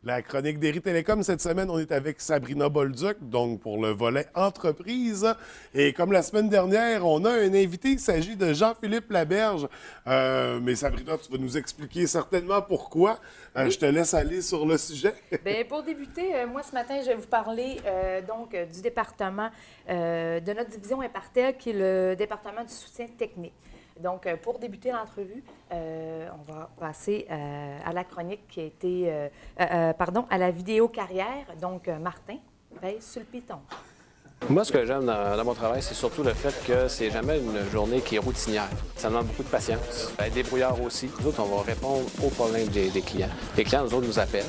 La chronique d'Eri Télécom, cette semaine, on est avec Sabrina Bolduc, donc pour le volet entreprise. Et comme la semaine dernière, on a un invité, il s'agit de Jean-Philippe Laberge. Mais Sabrina, tu vas nous expliquer certainement pourquoi. Je Oui. te laisse aller sur le sujet. Bien, pour débuter, moi ce matin, je vais vous parler du département de notre division Impartel, qui est le département du soutien technique. Donc, pour débuter l'entrevue, on va passer à la chronique qui a été, à la vidéo carrière. Donc, Martin, pèse sur le piton. Moi, ce que j'aime dans mon travail, c'est surtout le fait que c'est jamais une journée qui est routinière. Ça demande beaucoup de patience. Être débrouillard aussi. Nous autres, on va répondre aux problèmes des clients. Les clients, nous autres, nous appellent,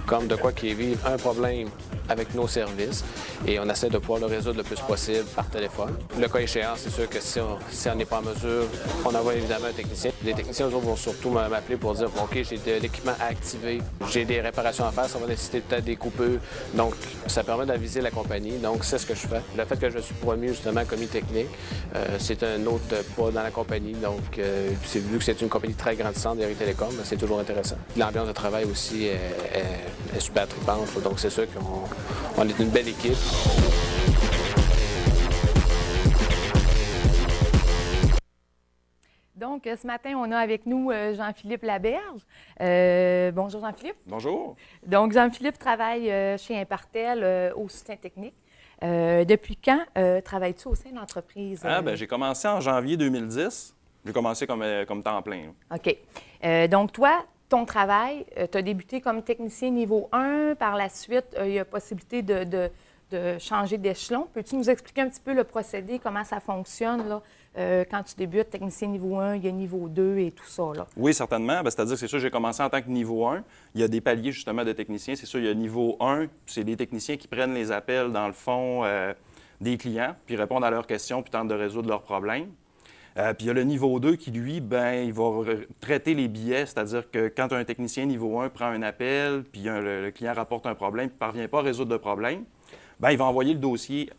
comme de quoi qu'ils vivent un problème avec nos services et on essaie de pouvoir le résoudre le plus possible par téléphone. Le cas échéant, c'est sûr que si on n'est pas en mesure, on envoie évidemment un technicien. Les techniciens, eux autres, vont surtout m'appeler pour dire bon, OK, j'ai de l'équipement à activer, j'ai des réparations à faire, ça va nécessiter peut-être des coupures. Donc, ça permet d'aviser la compagnie. Donc, c'est ce que je fais. Le fait que je suis promu justement commis technique, c'est un autre pas dans la compagnie. Donc, vu que c'est une compagnie très grandissante, Eri Télécom, c'est toujours intéressant. L'ambiance de travail aussi est super trippante. Donc, c'est sûr qu'on est une belle équipe. Donc, ce matin, on a avec nous Jean-Philippe Laberge. Bonjour Jean-Philippe. Bonjour. Donc, Jean-Philippe travaille chez Impartel au soutien technique. Depuis quand travailles-tu au sein de l'entreprise? J'ai commencé en janvier 2010. J'ai commencé comme temps plein. OK. Donc, toi, ton travail, tu as débuté comme technicien niveau 1. Par la suite, il y a possibilité de changer d'échelon. Peux-tu nous expliquer un petit peu le procédé, comment ça fonctionne, là? Quand tu débutes, technicien niveau 1, il y a niveau 2 et tout ça, là. Oui, certainement. C'est-à-dire que c'est sûr, j'ai commencé en tant que niveau 1. Il y a des paliers, justement, de techniciens. C'est sûr, il y a niveau 1, c'est les techniciens qui prennent les appels, dans le fond, des clients, puis répondent à leurs questions, puis tentent de résoudre leurs problèmes. Puis il y a le niveau 2 qui, lui, il va traiter les billets, c'est-à-dire que quand un technicien niveau 1 prend un appel, puis le client rapporte un problème, puis ne parvient pas à résoudre le problème, il va envoyer le dossier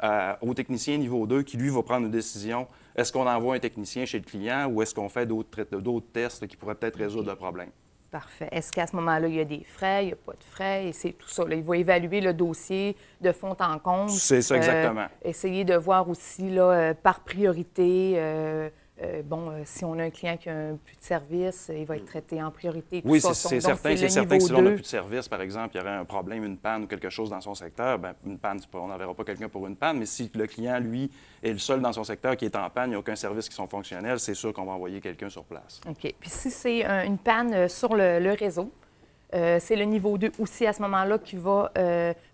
au technicien niveau 2 qui, lui, va prendre une décision. Est-ce qu'on envoie un technicien chez le client ou est-ce qu'on fait d'autres tests qui pourraient peut-être résoudre le problème? Parfait. Est-ce qu'à ce moment-là, il y a des frais, il n'y a pas de frais, et c'est tout ça, là. Il va évaluer le dossier de fond en comble. C'est ça, exactement. Essayer de voir aussi, là, par priorité, si on a un client qui a un plus de service, il va être traité en priorité. Oui, c'est c'est certain. C'est certain que si on n'a plus de service, par exemple, il y aurait un problème, une panne ou quelque chose dans son secteur, une panne, on n'enverra pas quelqu'un pour une panne, mais si le client, lui, est le seul dans son secteur qui est en panne, il n'y a aucun service qui sont fonctionnels, c'est sûr qu'on va envoyer quelqu'un sur place. OK. Puis si c'est une panne sur le réseau, c'est le niveau 2 aussi à ce moment-là qui va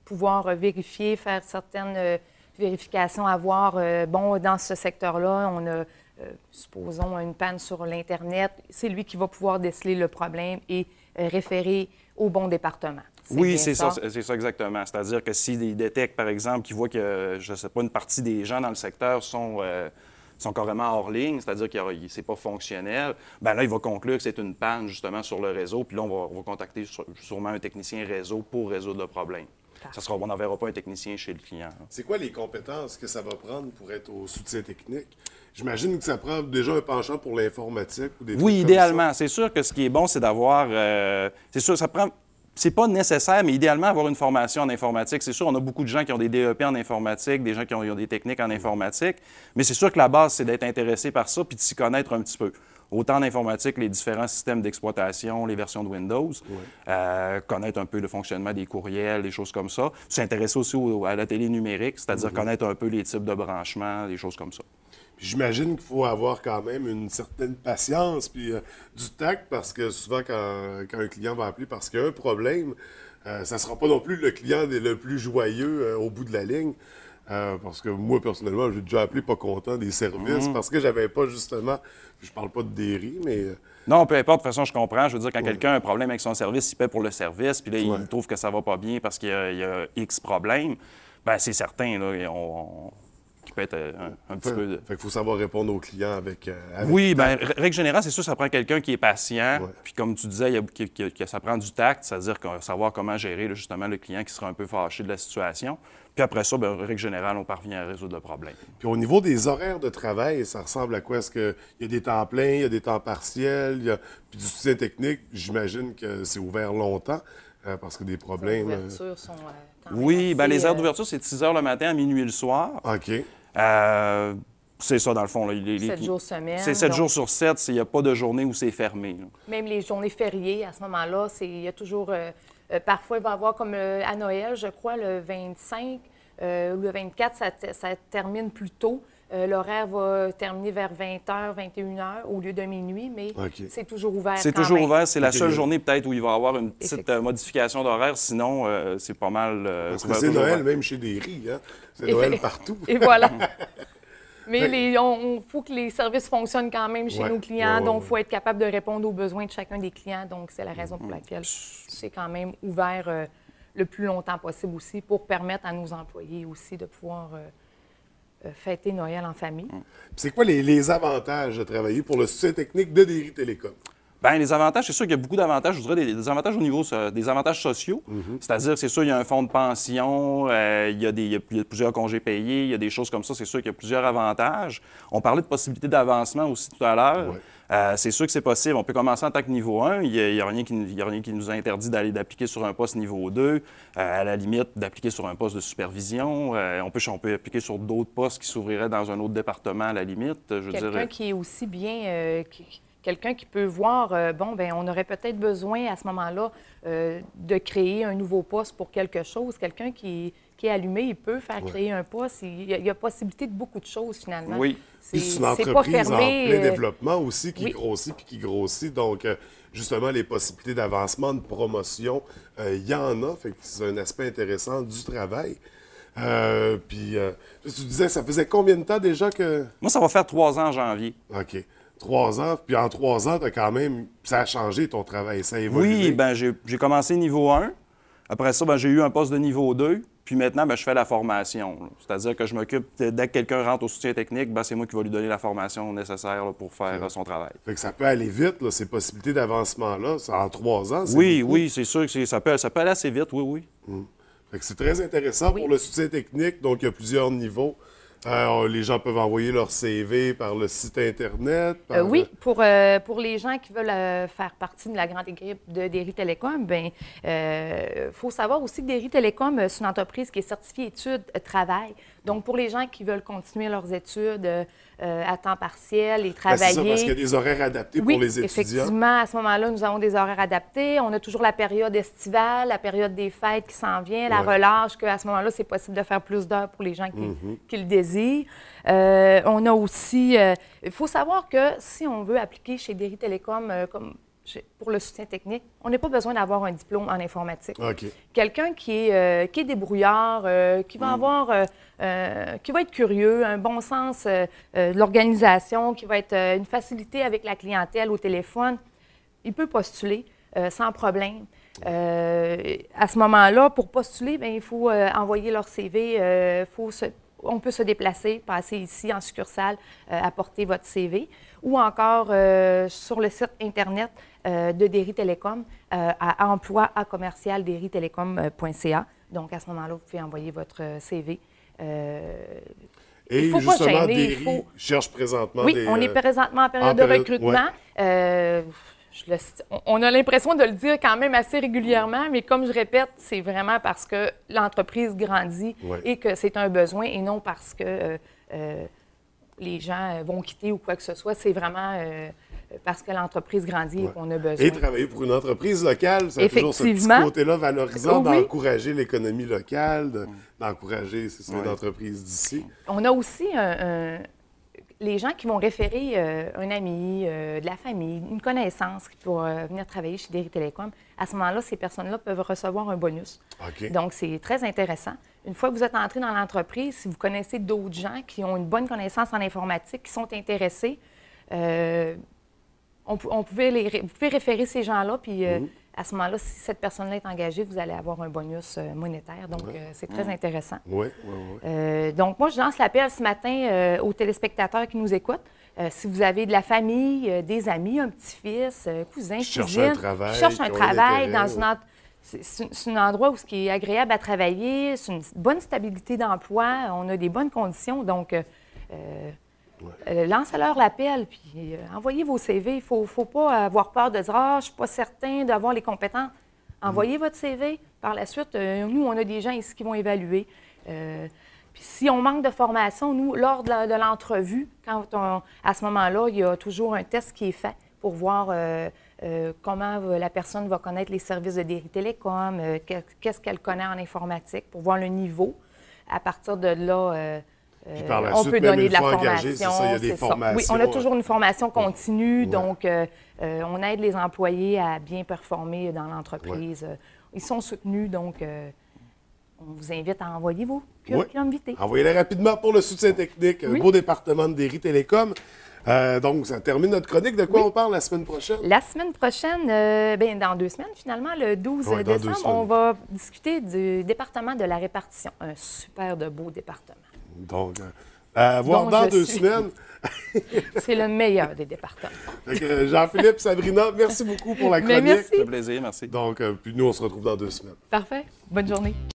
pouvoir vérifier, faire certaines vérifications, avoir, dans ce secteur-là, on a supposons une panne sur l'Internet, c'est lui qui va pouvoir déceler le problème et référer au bon département. Oui, c'est ça exactement. C'est-à-dire que s'il détecte, par exemple, qu'il voit que, je ne sais pas, une partie des gens dans le secteur sont carrément hors ligne, c'est-à-dire que c'est pas fonctionnel, là, il va conclure que c'est une panne, justement, sur le réseau, puis là, on va contacter sûrement un technicien réseau pour résoudre le problème. On n'enverra pas un technicien chez le client. C'est quoi les compétences que ça va prendre pour être au soutien technique? J'imagine que ça prend déjà un penchant pour l'informatique ou des trucs Oui, comme idéalement. ça. C'est sûr que ce qui est bon, c'est d'avoir... c'est sûr, ça prend... C'est pas nécessaire, mais idéalement, avoir une formation en informatique. C'est sûr, on a beaucoup de gens qui ont des DEP en informatique, des gens qui ont des techniques en informatique, mais c'est sûr que la base, c'est d'être intéressé par ça puis de s'y connaître un petit peu. Autant en informatique, les différents systèmes d'exploitation, les versions de Windows, connaître un peu le fonctionnement des courriels, des choses comme ça. S'intéresser aussi à la télé numérique, c'est-à-dire connaître un peu les types de branchements, des choses comme ça. J'imagine qu'il faut avoir quand même une certaine patience puis du tact parce que souvent, quand un client va appeler parce qu'il y a un problème, ça ne sera pas non plus le client le plus joyeux au bout de la ligne. Parce que moi, personnellement, j'ai déjà appelé pas content des services parce que j'avais pas justement, je parle pas de dérive, mais... Non, peu importe, de toute façon, je comprends. Je veux dire, quand quelqu'un a un problème avec son service, il paie pour le service, puis là, il trouve que ça va pas bien parce qu'il y a X problème, c'est certain, là, qui peut être un petit peu... Fait qu'il faut savoir répondre aux clients avec oui, règle générale, c'est sûr, ça prend quelqu'un qui est patient. Puis comme tu disais, que ça prend du tact, c'est-à-dire savoir comment gérer là, justement le client qui sera un peu fâché de la situation. Puis après ça, règle générale, on parvient à résoudre le problème. Puis au niveau des horaires de travail, ça ressemble à quoi? Est-ce qu'il y a des temps pleins, il y a des temps partiels, puis du soutien technique, j'imagine que c'est ouvert longtemps. parce que des Les problèmes. ouvertures sont quand même Oui, bien, assez, les heures d'ouverture, c'est de 6 heures le matin à minuit le soir. OK. C'est ça, dans le fond. Là. 7 jours semaine. C'est 7 donc, jours sur 7. Il n'y a pas de journée où c'est fermé. Là. Même les journées fériées, à ce moment-là, il y a toujours... parfois, il va y avoir comme à Noël, je crois, le 25 ou le 24, ça termine plus tôt. L'horaire va terminer vers 20h, 21h au lieu de minuit, mais OK. c'est toujours ouvert. C'est quand toujours même. ouvert. C'est la OK. seule journée peut-être où il va y avoir une petite Effectivement. modification d'horaire. Sinon, c'est pas mal. Parce ça que va c'est toujours Noël ouvert. même chez Derry, hein? C'est Et Noël fait- partout. Et voilà. Mais il faut que les services fonctionnent quand même chez Ouais. nos clients, Ouais, donc il ouais. faut être capable de répondre aux besoins de chacun des clients. Donc, c'est la raison pour laquelle c'est quand même ouvert le plus longtemps possible aussi pour permettre à nos employés aussi de pouvoir fêter Noël en famille. Puis c'est quoi les avantages de travailler pour le soutien technique de Derry Télécom? Bien, les avantages, c'est sûr qu'il y a beaucoup d'avantages. Je dirais des avantages au niveau des avantages sociaux. C'est-à-dire, c'est sûr, il y a un fonds de pension, il y a plusieurs congés payés, il y a des choses comme ça. C'est sûr qu'il y a plusieurs avantages. On parlait de possibilités d'avancement aussi tout à l'heure. Ouais. C'est sûr que c'est possible. On peut commencer en tant que niveau 1. Il n'y a rien qui nous interdit d'appliquer sur un poste niveau 2. À la limite, d'appliquer sur un poste de supervision. On peut appliquer sur d'autres postes qui s'ouvriraient dans un autre département à la limite. Je veux Quelqu'un dire, qui est aussi bien, quelqu'un qui peut voir, on aurait peut-être besoin à ce moment-là de créer un nouveau poste pour quelque chose. Quelqu'un qui est allumé, il peut faire créer un poste. Il y a possibilité de beaucoup de choses finalement. Oui. Puis c'est une pas entreprise en fermé, plein développement aussi qui oui. grossit puis qui grossit. Donc, justement, les possibilités d'avancement, de promotion, il y en a. Fait que c'est un aspect intéressant du travail. Puis, tu disais, ça faisait combien de temps déjà que... moi, ça va faire 3 ans en janvier. OK. 3 ans. Puis en 3 ans, t'as quand même... Ça a changé ton travail, ça a évolué. Oui, bien, j'ai commencé niveau 1. Après ça, ben, j'ai eu un poste de niveau 2. Puis maintenant, ben, je fais la formation. Là. C'est-à-dire que je m'occupe, dès que quelqu'un rentre au soutien technique, ben, c'est moi qui vais lui donner la formation nécessaire là, pour faire son travail. Fait que ça peut aller vite, là, ces possibilités d'avancement-là. En 3 ans, c'est Oui, beaucoup. oui, c'est sûr que ça peut aller assez vite, oui, oui. Fait que c'est très intéressant pour le soutien technique. Donc, il y a plusieurs niveaux. Les gens peuvent envoyer leur CV par le site Internet. Oui, pour les gens qui veulent faire partie de la grande équipe de Derry Télécom, faut savoir aussi que Derry Télécom, c'est une entreprise qui est certifiée études travail. Donc, pour les gens qui veulent continuer leurs études à temps partiel et Ben, travailler... c'est ça, parce qu'il y a des horaires adaptés Oui, pour les étudiants. effectivement, à ce moment-là, nous avons des horaires adaptés. On a toujours la période estivale, la période des fêtes qui s'en vient, la relâche, qu'à ce moment-là, c'est possible de faire plus d'heures pour les gens qui le désirent. On a aussi... Il faut savoir que si on veut appliquer chez Derry Télécom pour le soutien technique, on n'a pas besoin d'avoir un diplôme en informatique. OK. Quelqu'un qui est débrouillard, qui va qui va être curieux, un bon sens de l'organisation, qui va être une facilité avec la clientèle au téléphone, il peut postuler sans problème. À ce moment-là, pour postuler, il faut envoyer leur CV, on peut se déplacer, passer ici en succursale, apporter votre CV, ou encore sur le site Internet de Derry Télécom à emploi@commercialderrytelecom.ca. Donc, à ce moment-là, vous pouvez envoyer votre CV. Et il faut pas justement, gêner, Derry cherche présentement Oui, des... on est présentement en période de recrutement. On a l'impression de le dire quand même assez régulièrement, mais comme je répète, c'est vraiment parce que l'entreprise grandit et que c'est un besoin et non parce que les gens vont quitter ou quoi que ce soit. C'est vraiment parce que l'entreprise grandit et qu'on a besoin. Et travailler pour une entreprise locale, ça a toujours ce petit côté-là valorisant d'encourager l'économie locale, d'encourager une entreprise d'ici. On a aussi les gens qui vont référer un ami, de la famille, une connaissance pour venir travailler chez Derry Télécom. À ce moment-là, ces personnes-là peuvent recevoir un bonus. Okay. Donc, c'est très intéressant. Une fois que vous êtes entré dans l'entreprise, si vous connaissez d'autres gens qui ont une bonne connaissance en informatique, qui sont intéressés, vous pouvez référer ces gens-là, puis à ce moment-là, si cette personne-là est engagée, vous allez avoir un bonus monétaire. Donc, c'est très intéressant. Oui. Donc, moi, je lance l'appel ce matin aux téléspectateurs qui nous écoutent. Si vous avez de la famille, des amis, un petit-fils, cousin, cousine, qui cherche un travail dans une c'est un endroit où ce qui est agréable à travailler, c'est une bonne stabilité d'emploi, on a des bonnes conditions. Donc, lancez-leur l'appel, puis envoyez vos CV. Il ne faut pas avoir peur de dire « Ah, je ne suis pas certain d'avoir les compétences ». Envoyez votre CV. Par la suite, nous, on a des gens ici qui vont évaluer. Puis si on manque de formation, nous, lors de l'entrevue, à ce moment-là, il y a toujours un test qui est fait pour voir comment la personne va connaître les services de Derry Télécom, qu'est-ce qu'elle connaît en informatique, pour voir le niveau. À partir de là, Puis par la on suite, peut même donner une de la fois formation. engagé, c'est ça, il y a des c'est ça. formations. Oui, on a toujours une formation continue, Ouais. donc on aide les employés à bien performer dans l'entreprise. Ils sont soutenus, donc on vous invite à envoyer vos curriculum vitae. Envoyez-les rapidement pour le soutien technique. Un Oui. beau département de Derry Télécom. Donc, ça termine notre chronique. De quoi on parle la semaine prochaine? La semaine prochaine, dans 2 semaines finalement, le 12 Ouais, dans 2 décembre, semaines. on va discuter du département de la répartition. Un super de beau département. Donc, à voir Dont dans je 2 suis. semaines. C'est le meilleur des départements. Fait que, Jean-Philippe, Sabrina, merci beaucoup pour la Mais chronique. merci. Ça fait plaisir, merci. Donc, puis nous, on se retrouve dans 2 semaines. Parfait. Bonne journée.